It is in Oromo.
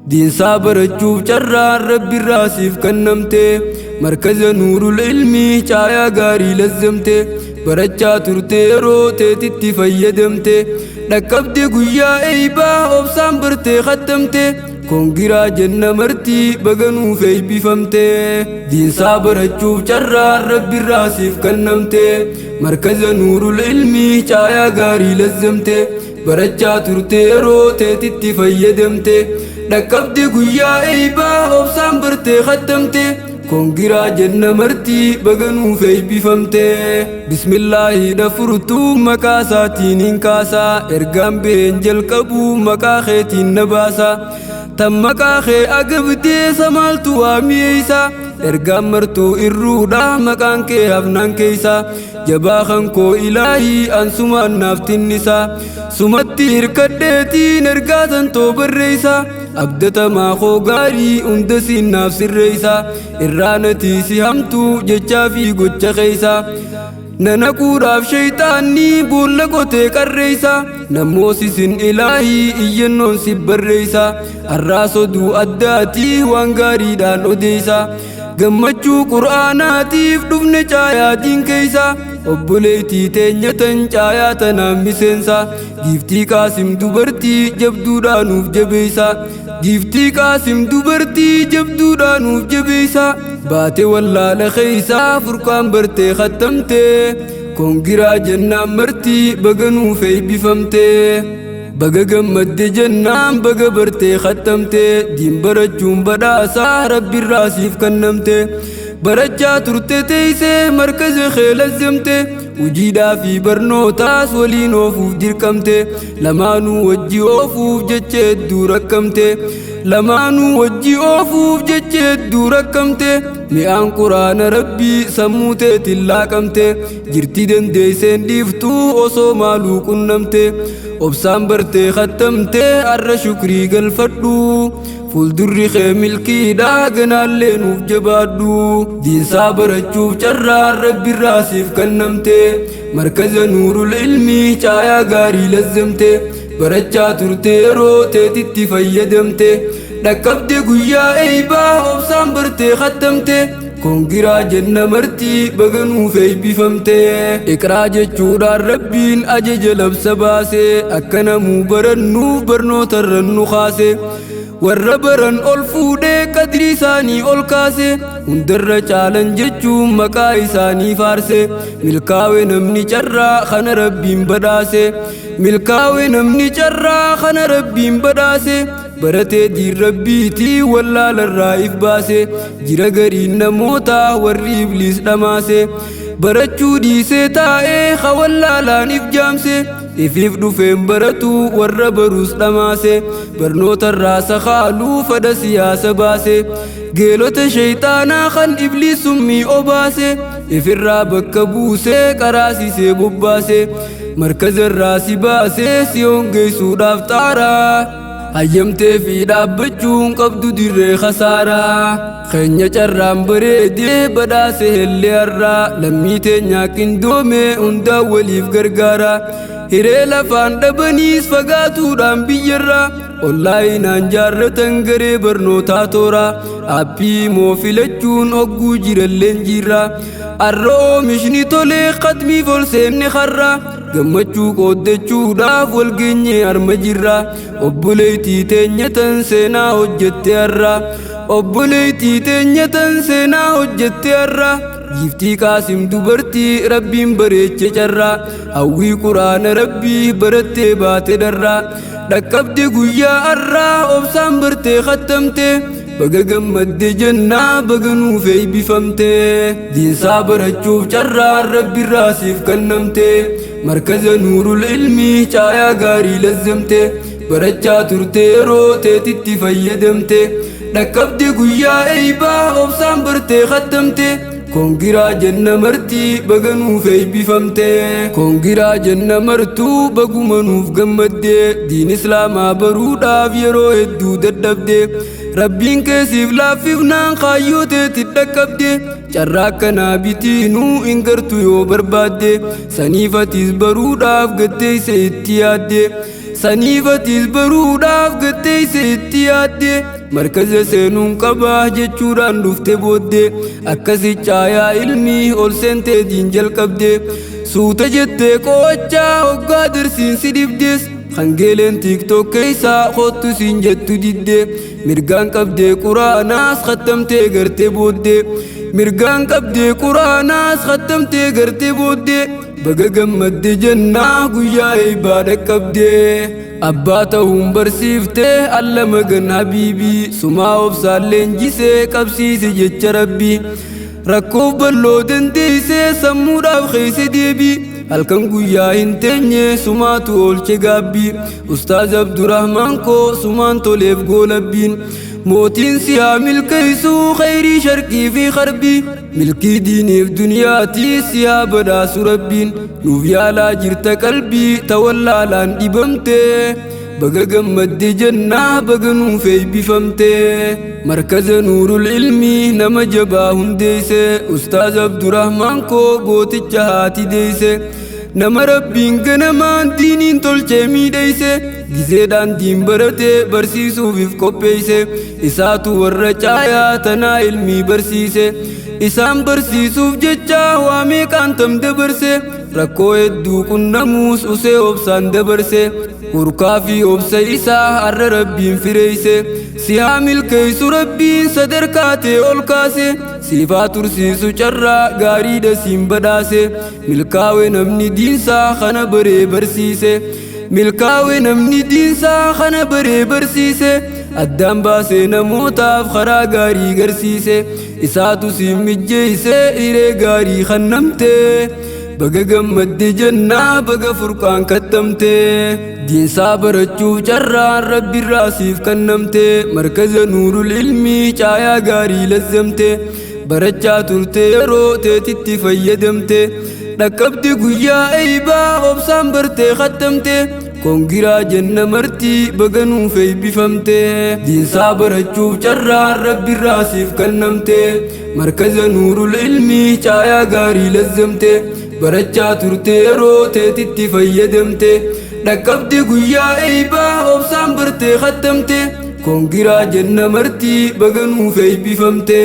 دين صابر تشوف جرار ربي الراسيف كنمتي مركز نور العلمي چايا غاري لزمتي برچا ترتي روتي تتي فيدمتي دكبدي قويا ايبا وبسام برتي ختمتي كونغرا جنة مرتي بغنو في بفمتي دين صابر تشوف جرار ربي الراسيف كنمتي مركز نور العلمي چايا غاري لزمتي برچا ترتي روتي تتي فيدمتي دكبدي قويا ايبا وبسام برتي ختمتي كونغرا جنة مرتي بغنو في بفمتي بسم الله دفرتو مكاساتين انكاسا ارغام بينجل كبو مكاخيتين نباسا تم مكاخي اقبدي سمالتو اميسا ارغام مرتو الرودا مكان كي هفنان كيسا جباخن كو الهي انسوما نافت النساء سمتي اركدتي نرغاتن تو بريسا أبدتا ما خو غاري اندسي نفس الرئيسا إرانتي سيهمتو ججا في قجا خيسا ننكو راف شيطاني بولكو تيك الرئيسا نموسس إلهي إينون سب الرئيسا الراسو دو أداتي وانغاري دان أديسا قمتشو قرآناتي فدفن چاياتين كيسا obboleetii teenyatan caayaa naam miseensa giiftii qaasim dubartii jabduudhaanuuf jabeessa giiftii qaasim dubartii jabduudhaanuuf jabeessa baate wallaala keeysaa furqaan bartee khattamtee koongiraa jennaan martii baganuuf eebbifamtee baga gammadde jennaan baga bartee khattamtee diin barachuun badhaasaa rabbiirraa siif kennamtee برچا ترتے تیسے مرکز خیل الزمتے وجیدہ فی برنوتاس ولین وفوف درکمتے لمانو وجی وفوف جچے دورکمتے لمانو وجی وفوف جچے دورکمتے میان قرآن ربی سموتے تلاکمتے جرتی دن دیسین دیفتو اوسو مالو کنمتے obsaan bartee khattamtee arra shukrii galfadhu fuuldurri kee milkiidhaa ganaallee nuuf jabaadhu diinsaa barachuuf carraan rabbiirraa siif kennamtee markaza nuurul ilmii caayaa gaarii lazzamtee barachaa turtee yeroo teetitti fayyadamtee dhaqqabdee guyyaa eeybaa obsaan bartee khattamtee كونغرا جنة مرتي بغنو في بفمتي إقراج جودار ربين أجج لبس باسي أكنا مبرنو برنو ترنو خاسي والربرن ألفودي قدري ساني ألكاسي اندر چالن جچو مكاي ساني فارسي ملكاوي نمني چرا خان ربين بداسي ملكاوي نمني چرا خان ربين بداسي برته دي ربيتي ولا للرائف باسي جرا غرين نموتا وري ابليس دماسي برچو دي سيتاي خولا لا نفجامسي إفيف دفين برتو وربروس دماسي برنوت الراس خالو فدا سياسة باسي قيلوت شيطانا خان إبليس مي أوباسي إفرا بكبوسي كراسي سي بباسي مركز الراسي باسي سيون قيسو دافتارا hayyamtee fi dhaabbachuun qabdu dirree khasaaraa keenya carraan bareedee badhaase hellee har'aa lammii teenyaa qindoomee hundaa waliif gargaara hiree lafaan dhabaniis fagaatuudhaan biyyarraa onlaayinaan jaarratan garee barnootaa tooraa aappii moo filachuun hogguu jiralleen jirraa arra oomishni tolee qatmiif ol seenne har'aa gammachuu qooddachuudhaaf walgeenyee harma jirraa obboleettii teenyatan seenaa hojjette har'aa obboleettii teenyatan seenaa hojjette har'aa giiftii qaasim dubartii rabbiin bareeche carraa hawwii quraana rabbii barattee baate darraa dhaqqabde guyyaa har'aa obsaan bartee khattamtee baga gammadde jennaa baga nuuf eebbifamtee diinsaa barachuuf carraan rabbiirraa siif kennamtee markaza nuurul ilmii caayaa gaarii lazzamtee barachaa turtee yeroo teetitti fayyadamtee dhaqqabde guyyaa eeybaa obsaan bartee khattamtee koongiraa jenna martii baga nuuf eebbifamtee koongiraa jenna martuu baguma nuuf gammaddee diin islaamaa baruudhaaf yeroo hedduu dadhabdee rabbiin keessiif laaffifnaan kaayyoo teetti dhaqqabdee carraa akkanaa bitiinuu hin gartu yoo barbaadde saniif atiis baruudhaaf gatteeyse itti yaadde saniifatis baruudhaaf gatteeyse itti yaadde markaza seenuun qabaa jechuudhaan dhufte booddee akkasi caayaa ilmii ol seentee diin jalqabde suuta jettee qo'achaa hoggaa darsiinsi dibdes hangeeleen tiktok keeysaa kottu siin jettu didde mirgaan qabdee quraanaas khattamtee gartee booddee mirgaan qabdee quraanaas khattamtee gartee booddee baga gammadde jennaa guyyaa eeybaa qabdee abbaa ta'uun barsiiftee allama gan habiibii sumaa obsaan leenjisee qabsiise jecha rabbii rakkoof balloo dandeeysee sammuudhaaf keeyse deebii halkan guyyaa hin teenye sumaatu oolche gaabbii ustaaz Abdurrahmaan koo sumaan toleef goolabbiin mootiin si haa milkeeysuu khayrii sharqii fi qarbii milkii diiniif duniyaatii si haa badhaasu rabbiin nuuf yaalaa jirta qalbii tawallaalaan dhibamtee baga gammadde jennaa baga nuuf eebbifamtee markaza nuurul ilmii nama jabaa hundeeyse ustaaz Abdurrahmaan koo gooticha haati deeyse nama rabbiin ganamaan diiniin tolchee miidheeyse gizeedhaan diin baratee barsiisuufif qopheeyse isaatu warra caayaa tanaa ilmii barsiise isaan barsiisuuf jecha waa meeqaan tam dabarse rakkoo hedduu qunnamuus usee obsaan dabarse hurkaa fi obsa isaa har'a rabbiin fireeyse si haa milkeeysu rabbiin sadarkaatee ol kaase siifaa tursiisu carraa gaariidha siin badhaase milkaa'e namni diinsaa kana baree barsiise milkaa'e namni diinsaa kana baree barsiise addaan baasee namootaaf karaa gaarii garsiise isaatu siin mijjeeyse hiree gaarii kannamtee baga gammadde jennaa baga furqaan kattamtee diinsaa barachuuf carraan rabbiirraa siif kannamtee markaza nuurul ilmii caayaa gaarii lazzamte barachaa turte yeroo teetitti fayyadamte dhaqqabdi guyyaa eeybaa obsaan bartee kattamte kongiraa jenna martii baga nuuf eebbifamte diinsaa barachuuf carraan rabbiirraa siif kannamte markaza nuurul ilmii caayaa gaarii lazzamte barachaa turte yeroo teetitti fayyadamte dhaqqabdi guyyaa eeybaa obsaan bartee kattamte kongiraa jenna martii baga nuuf eebbifamte